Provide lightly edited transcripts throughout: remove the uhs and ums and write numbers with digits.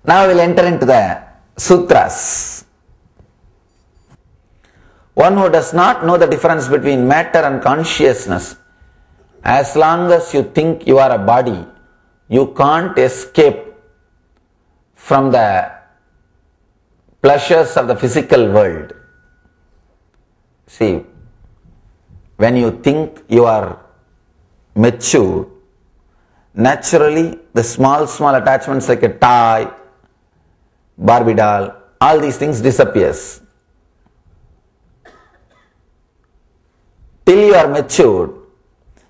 Now we will enter into the sutras. One who does not know the difference between matter and consciousness, as long as you think you are a body, you can't escape from the pleasures of the physical world. See, when you think you are mature, naturally the small attachments like a toy, Barbie doll, all these things disappears. Till you are matured,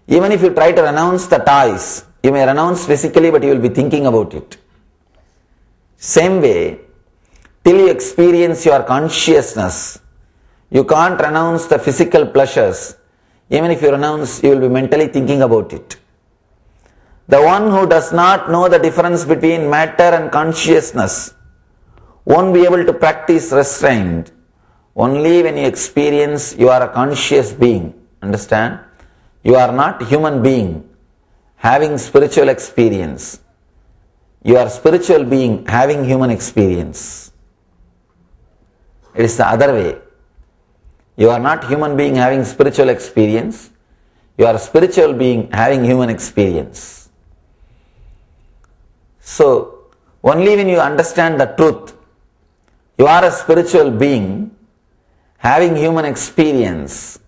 even if you try to renounce the toys, you may renounce physically but you will be thinking about it. Same way, till you experience your consciousness, you can't renounce the physical pleasures. Even if you renounce, you will be mentally thinking about it. The one who does not know the difference between matter and consciousness won't be able to practice restraint. Only when you experience you are a conscious being. Understand? You are not human being having spiritual experience. You are spiritual being having human experience. It is the other way. You are not human being having spiritual experience. You are a spiritual being having human experience. So, only when you understand the truth, you are a spiritual being having human experience,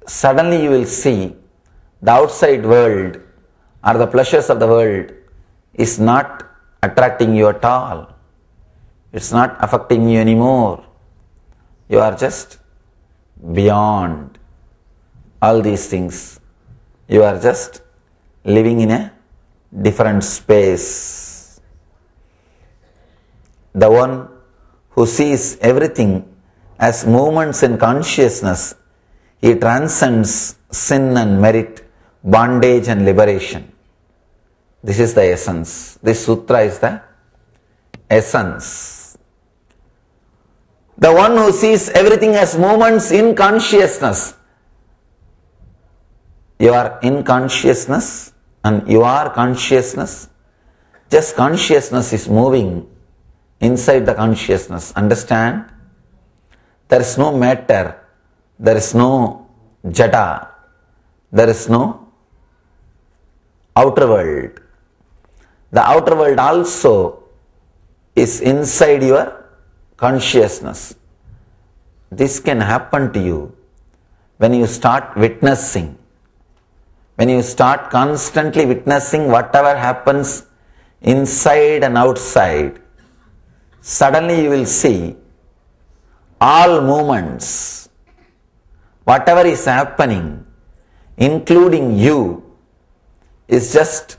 suddenly you will see the outside world or the pleasures of the world is not attracting you at all. It's not affecting you anymore. You are just beyond all these things. You are just living in a different space. The one who sees everything as movements in consciousness, he transcends sin and merit, bondage and liberation. This is the essence. This sutra is the essence. The one who sees everything as movements in consciousness. You are in consciousness and you are consciousness. Just consciousness is moving inside the consciousness. Understand? There is no matter. There is no jada. There is no outer world. The outer world also is inside your consciousness. This can happen to you when you start witnessing. When you start constantly witnessing whatever happens inside and outside, suddenly you will see all movements, whatever is happening, including you, is just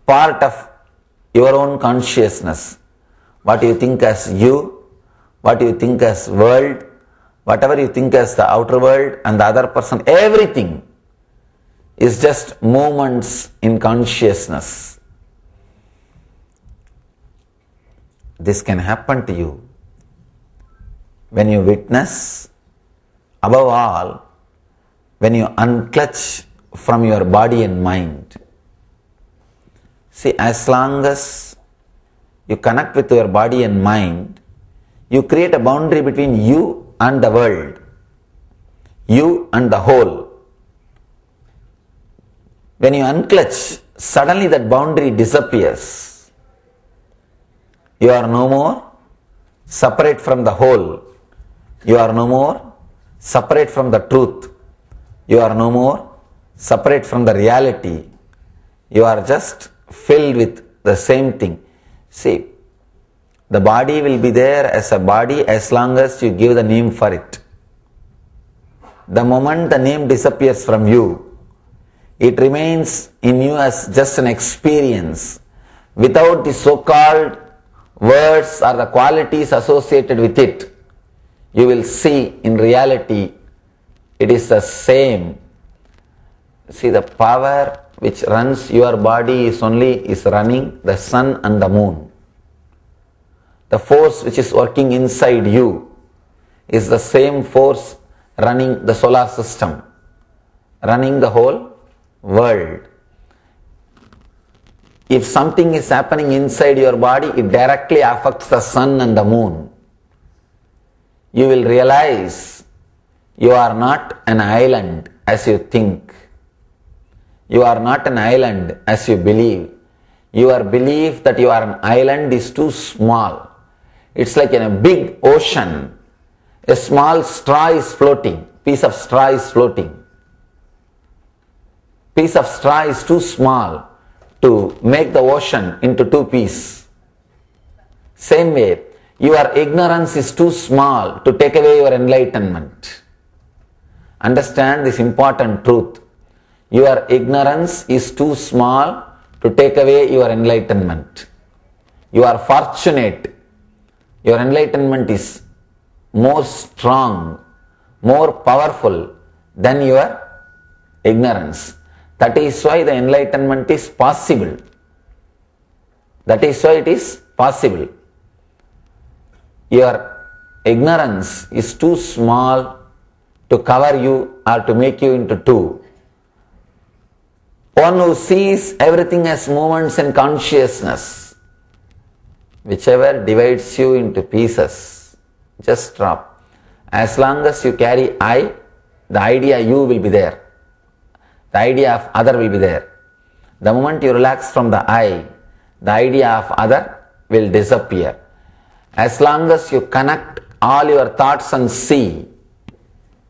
part of your own consciousness. What you think as you, what you think as world, whatever you think as the outer world and the other person, everything is just movements in consciousness. This can happen to you when you witness, above all, when you unclutch from your body and mind. See, as long as you connect with your body and mind, you create a boundary between you and the world, you and the whole. When you unclutch, suddenly that boundary disappears. You are no more separate from the whole. You are no more separate from the truth. You are no more separate from the reality. You are just filled with the same thing. See, the body will be there as a body as long as you give the name for it. The moment the name disappears from you, it remains in you as just an experience without the so-called words or the qualities associated with it. You will see in reality it is the same. See, the power which runs your body is running the sun and the moon. The force which is working inside you is the same force running the solar system, running the whole world. if something is happening inside your body, it directly affects the sun and the moon. You will realize you are not an island as you think. You are not an island as you believe. Your belief that you are an island is too small. It's like in a big ocean. A small straw is floating. Piece of straw is floating. Piece of straw is too small to make the ocean into two pieces. Same way, your ignorance is too small to take away your enlightenment. Understand this important truth. Your ignorance is too small to take away your enlightenment. You are fortunate. Your enlightenment is more strong, more powerful than your ignorance. That is why the enlightenment is possible. That is why it is possible. Your ignorance is too small to cover you or to make you into two. One who sees everything as moments in consciousness, whichever divides you into pieces, just drop. As long as you carry I, the idea you will be there. The idea of other will be there. The moment you relax from the I, the idea of other will disappear. As long as you connect all your thoughts and see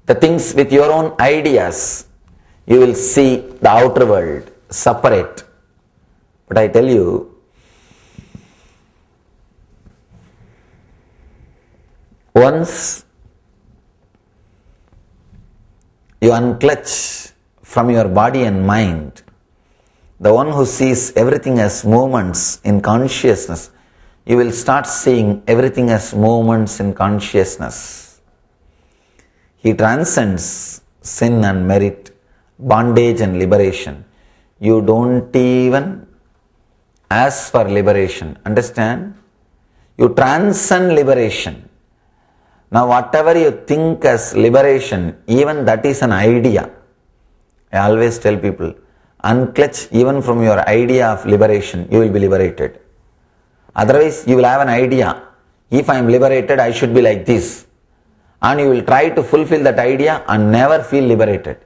the things with your own ideas, you will see the outer world separate. But I tell you, once you unclutch from your body and mind, the one who sees everything as moments in consciousness, you will start seeing everything as moments in consciousness. He transcends sin and merit, bondage and liberation. You don't even ask for liberation. Understand? You transcend liberation. Now whatever you think as liberation, even that is an idea. I always tell people, unclutch even from your idea of liberation, you will be liberated. Otherwise, you will have an idea. If I am liberated, I should be like this. And you will try to fulfill that idea and never feel liberated.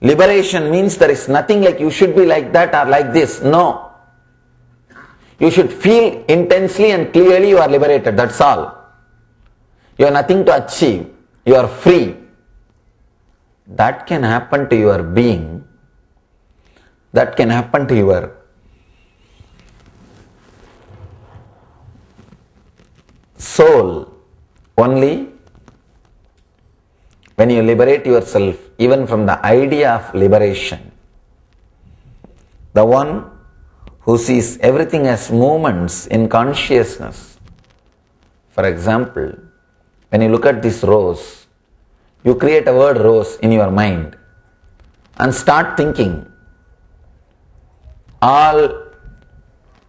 Liberation means there is nothing like you should be like that or like this. No. You should feel intensely and clearly you are liberated. That's all. You have nothing to achieve. You are free. That can happen to your being. That can happen to your soul only when you liberate yourself even from the idea of liberation. The one who sees everything as moments in consciousness. For example, when you look at this rose, you create a word rose in your mind and start thinking all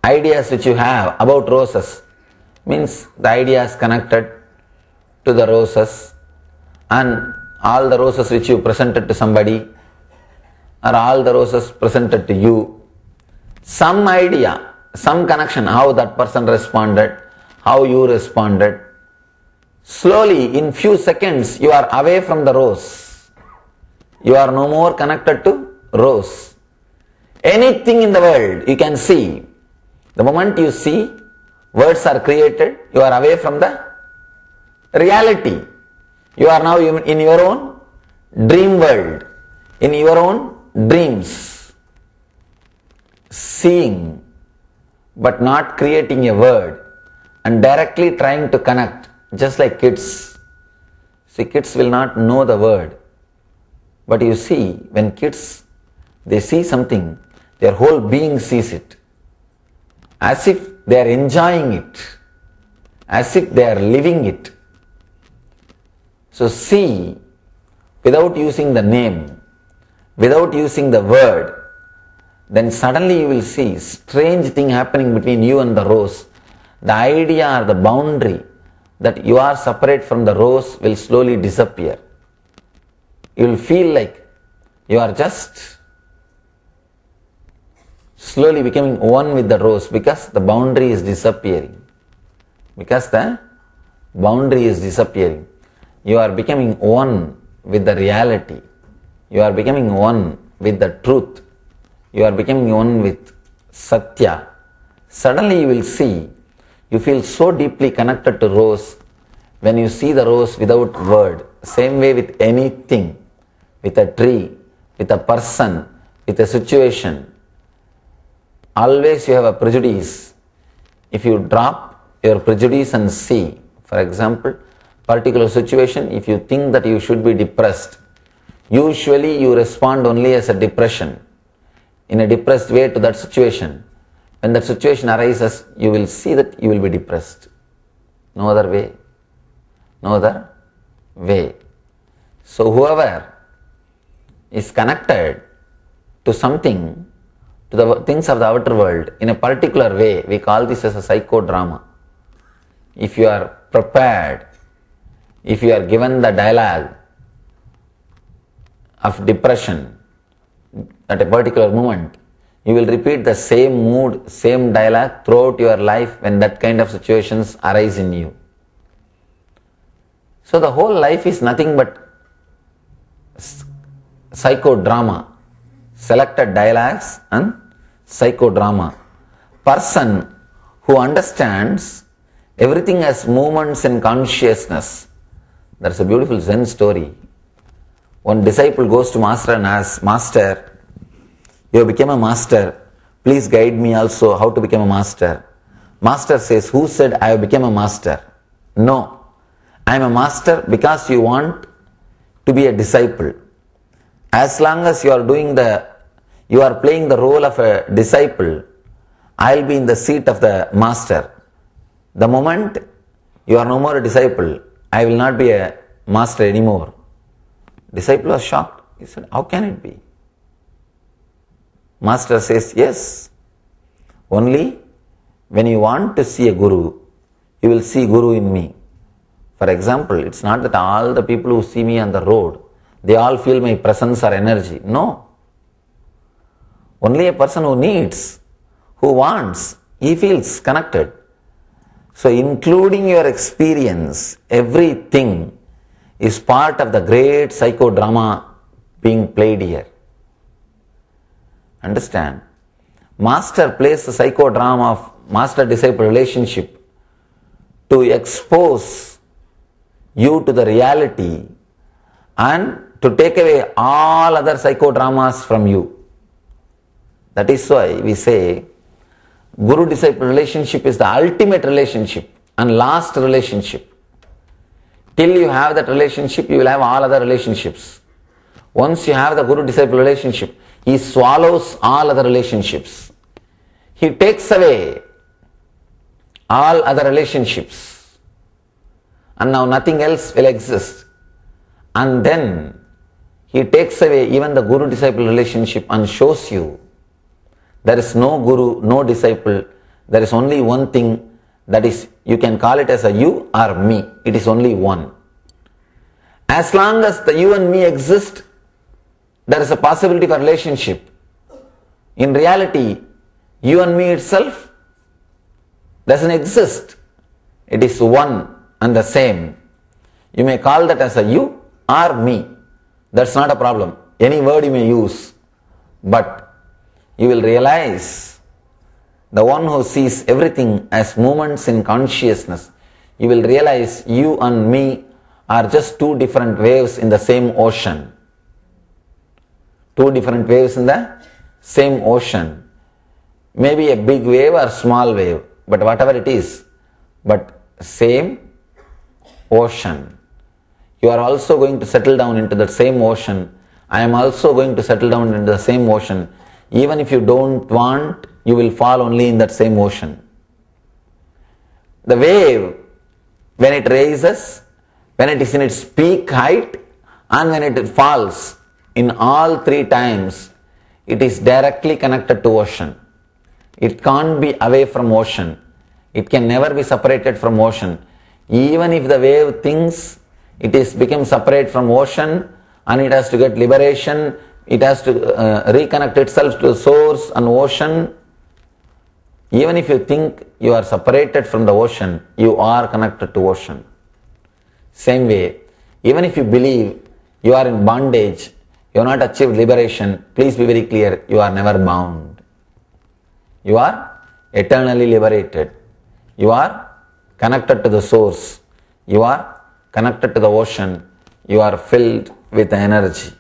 ideas which you have about roses. Means the idea is connected to the roses, and all the roses which you presented to somebody or all the roses presented to you. Some idea, some connection, how that person responded, how you responded. Slowly, in few seconds, you are away from the rose. You are no more connected to rose. Anything in the world you can see. The moment you see, words are created, you are away from the reality. You are now in your own dream world, in your own dreams. Seeing, but not creating a word and directly trying to connect. Just like kids. See, kids will not know the word. But you see, when kids, they see something, their whole being sees it. As if they are enjoying it. As if they are living it. So see, without using the name, without using the word, then suddenly you will see strange thing happening between you and the rose. The idea or the boundary that you are separate from the rose will slowly disappear. You will feel like you are just slowly becoming one with the rose because the boundary is disappearing. Because the boundary is disappearing. You are becoming one with the reality. You are becoming one with the truth. You are becoming one with Satya. Suddenly you will see, you feel so deeply connected to rose when you see the rose without word. Same way with anything, with a tree, with a person, with a situation. Always you have a prejudice. If you drop your prejudice and see, for example, particular situation, if you think that you should be depressed, usually you respond only as a depression, in a depressed way to that situation. When that situation arises, you will see that you will be depressed. No other way. No other way. So whoever is connected to something, to the things of the outer world, in a particular way, we call this as a psychodrama. If you are prepared, if you are given the dialogue of depression at a particular moment, you will repeat the same mood, same dialogue throughout your life when that kind of situations arise in you. So the whole life is nothing but psychodrama, selected dialogues and psychodrama. Person who understands everything as movements in consciousness. That's a beautiful Zen story. One disciple goes to master and asks, Master, you have become a master. Please guide me also how to become a master. Master says, who said I have become a master? No, I am a master because you want to be a disciple. As long as you are playing the role of a disciple, I will be in the seat of the master. The moment you are no more a disciple, I will not be a master anymore. Disciple was shocked. He said, how can it be? Master says, yes. Only when you want to see a guru, you will see guru in me. For example, it's not that all the people who see me on the road, they all feel my presence or energy. No. Only a person who needs, who wants, he feels connected. So including your experience, everything is part of the great psychodrama being played here. Understand? Master plays the psychodrama of master-disciple relationship to expose you to the reality and to take away all other psychodramas from you. That is why we say Guru-disciple relationship is the ultimate relationship and last relationship. Till you have that relationship, you will have all other relationships. Once you have the Guru-disciple relationship, he swallows all other relationships. He takes away all other relationships. And now nothing else will exist. And then he takes away even the Guru-disciple relationship and shows you there is no Guru, no disciple. There is only one thing, that is, you can call it as a you or me. It is only one. As long as the you and me exist, there is a possibility for relationship. In reality, you and me itself doesn't exist. It is one and the same. You may call that as a you or me. That's not a problem. Any word you may use. But you will realize the one who sees everything as movements in consciousness, you will realize you and me are just two different waves in the same ocean. Two different waves in the same ocean. Maybe a big wave or small wave, but whatever it is, but same ocean. You are also going to settle down into the same ocean. I am also going to settle down into the same ocean. Even if you don't want, you will fall only in that same ocean. The wave, when it raises, when it is in its peak height, and when it falls, in all three times, it is directly connected to ocean. It can't be away from ocean. It can never be separated from ocean. Even if the wave thinks it is become separate from ocean and it has to get liberation, it has to reconnect itself to the source and ocean. Even if you think you are separated from the ocean, you are connected to ocean. Same way, even if you believe you are in bondage, you have not achieved liberation, please be very clear, you are never bound. You are eternally liberated. You are connected to the source. You are connected to the ocean. You are filled with energy.